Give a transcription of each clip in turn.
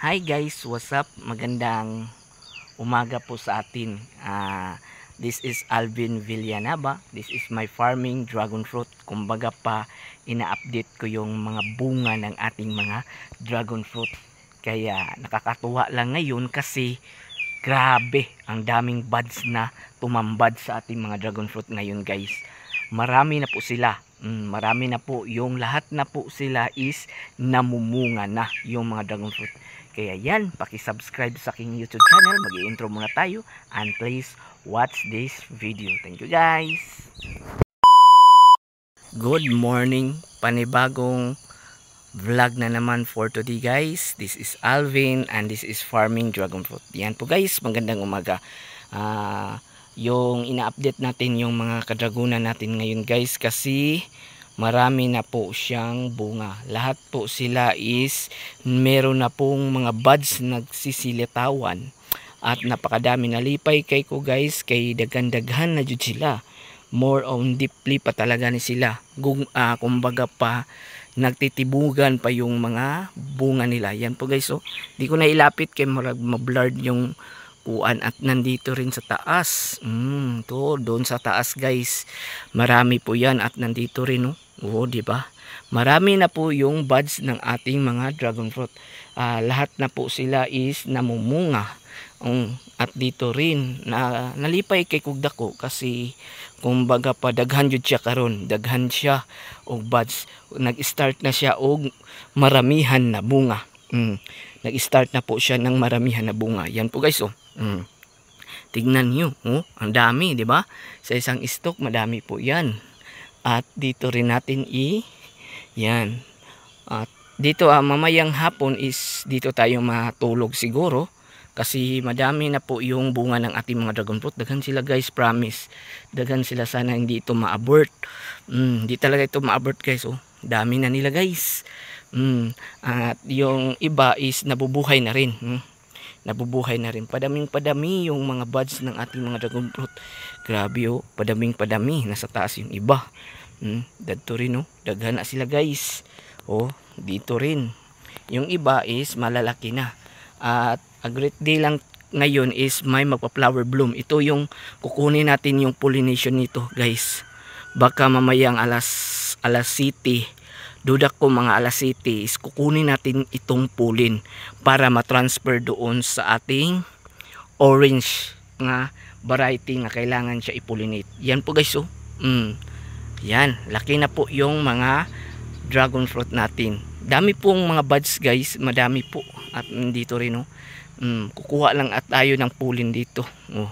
Hi guys, what's up? Magandang umaga po sa atin. This is Alvin Villanaba. This is my farming dragon fruit. Kumbaga pa, ina-update ko yung mga bunga ng ating mga dragon fruit. Kaya nakakatuwa lang ngayon kasi grabe, ang daming buds na tumambad sa ating mga dragon fruit ngayon guys. Marami na po sila. Marami na po, yung lahat na po sila is namumunga na yung mga dragon fruit. Kaya yan, paki-subscribe sa aking YouTube channel. Mag-i-intro muna tayo and please watch this video. Thank you guys. Good morning, panibagong vlog na naman for today guys. This is Alvin and this is farming dragon fruit. Yan po guys, magandang umaga. Yung ina-update natin yung mga kadragunan natin ngayon guys kasi marami na po siyang bunga. Lahat po sila is meron na pong mga buds nagsisilitawan at napakadami. Nalipay kay ko guys kay daghan-daghan na jud sila. More on deeply pa talaga ni sila. Kumbaga pa nagtitibugan pa yung mga bunga nila. Yan po guys, oh. Di ko na ilapit kay ma-blurred yung kuan at nandito rin sa taas. To doon sa taas guys. Marami po 'yan at nandito rin, oh. Oo, di ba? Marami na po yung buds ng ating mga dragon fruit. Lahat na po sila is namumunga. At dito rin nalipay kay kugda ko kasi kumbaga pa daghan jud siya karon, daghan siya og buds. Nag-start na siya og maramihan na bunga. Nag-start na po siya ng maramihan na bunga. Yan po guys, oh. Tignan niyo, oh, ang dami, di ba? Sa isang stalk, madami po 'yan. At dito rin natin yan. At dito mamayang hapon is dito tayo matulog siguro kasi madami na po yung bunga ng ating mga dragon fruit. Daghan sila guys, promise. Daghan sila, sana hindi ito ma-abort. Hindi talaga ito ma-abort guys, oh. Dami na nila guys. At yung iba is nabubuhay na rin. Nabubuhay na rin. Padaming padami yung mga buds ng ating mga dragon fruit. Grabe, oh, padaming padami. Nasa taas yung iba. Dito rin, oh, daghan na sila guys. Oh, dito rin. Yung iba is malalaki na. At a great day lang ngayon is may magpa-flower bloom. Ito yung kukunin natin yung pollination nito guys. Baka mamayang alas city, dudak ko mga alas city is kukunin natin itong pollen para ma-transfer doon sa ating orange nga variety nga kailangan siya i-pollinate. Yan po guys, oh. Yan, laki na po yung mga dragon fruit natin. Dami pong mga buds guys, madami po. At dito rin, oh. Kukuha lang at tayo ng pollen dito. Oh.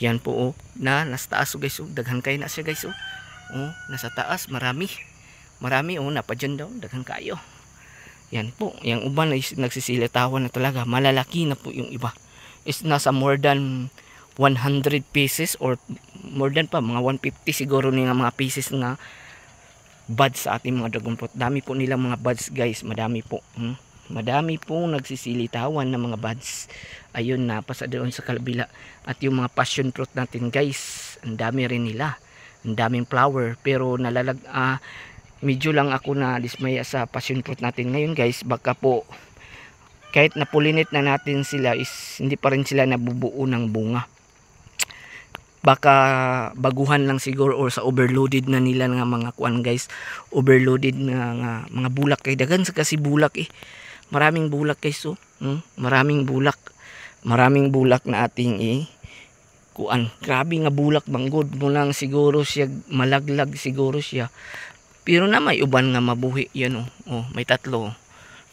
Yan po, oh. Nasa taas, oh, guys, oh. Daghan kayo na siya guys, oh. Oh, nasa taas, marami. Marami, oh, napadyan daw, daghan kayo. Yan po, yung uban is nagsisilitawan na talaga. Malalaki na po yung iba. Is nasa more than 100 pieces or more than pa, mga 150 siguro nga mga pieces nga buds sa ating mga dragon fruit. Dami po nila mga buds guys, madami po. Madami po nagsisilitawan ng mga buds. Ayun na, pasa doon sa kalbila. At yung mga passion fruit natin guys, ang dami rin nila. Ang daming flower, pero medyo lang ako na dismaya sa passion fruit natin ngayon guys. Baka po kahit napulinit na natin sila is hindi pa rin sila nabubuo ng bunga. Baka baguhan lang siguro or sa overloaded na nila nga mga kuan guys. Overloaded na mga bulak kay dagan sa kasi bulak eh. Maraming bulak guys, so. Maraming bulak. Maraming bulak na ating kuan. Grabe nga bulak banggod mo lang siguro siya, malaglag siguro siya. Pero na may uban nga mabuhi yan, oh. Oh, may tatlo.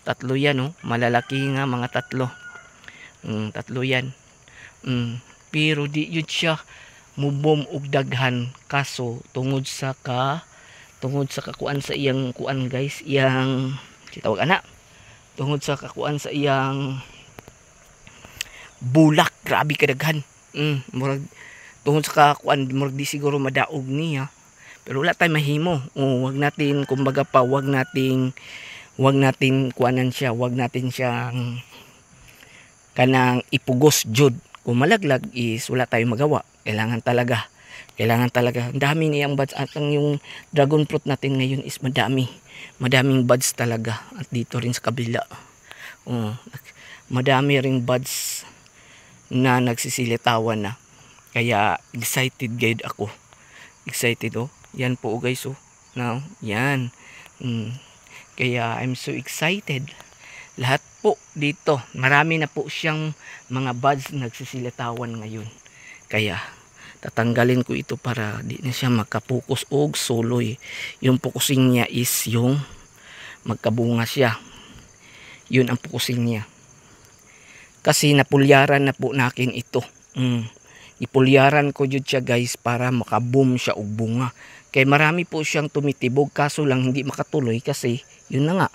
Tatlo yan, oh. Malalaki nga mga tatlo. Tatlo yan. Pero di yun siya mubom og daghan kaso tungod sa kakuan sa iyang kuan guys, iyang tawag ana. Tungod sa kakuan sa iyang bulak, grabe kadaghan. Murag tungod sa kakuan murag di siguro madaog niya. Pero wala tay mahimo. Wag natin kumbaga pa wag nating kuanan siya, wag natin siyang kanang ipugos jud. Kung malaglag is wala tayong magawa. Kailangan talaga. Ang dami niyang buds. At yung dragon fruit natin ngayon is madami. Madaming buds talaga. At dito rin sa kabila. madami ring buds na nagsisilitawan na. Kaya excited guide ako. Excited oh. Yan po guys oh. Now, yan. Kaya I'm so excited. Lahat po dito, marami na po siyang mga buds nagsisilitawan ngayon. Kaya tatanggalin ko ito para di na siya magkapukus og suloy. Yung pukusing niya is yung magkabunga siya. Yun ang pukusing niya. Kasi napulyaran na po nakin ito. Ipulyaran ko jud siya guys para makaboom siya og bunga. Kaya marami po siyang tumitibog kaso lang hindi makatuloy kasi yun na nga.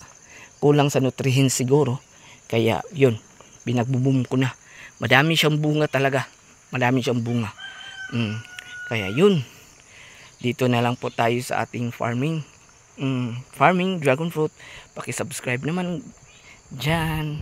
Kulang sa nutrients siguro. Kaya yun, pinagbuboom ko na. Madami siyang bunga talaga. Madami siyang bunga. Kaya yun. Dito na lang po tayo sa ating farming. Farming dragon fruit. Paki-subscribe naman dyan.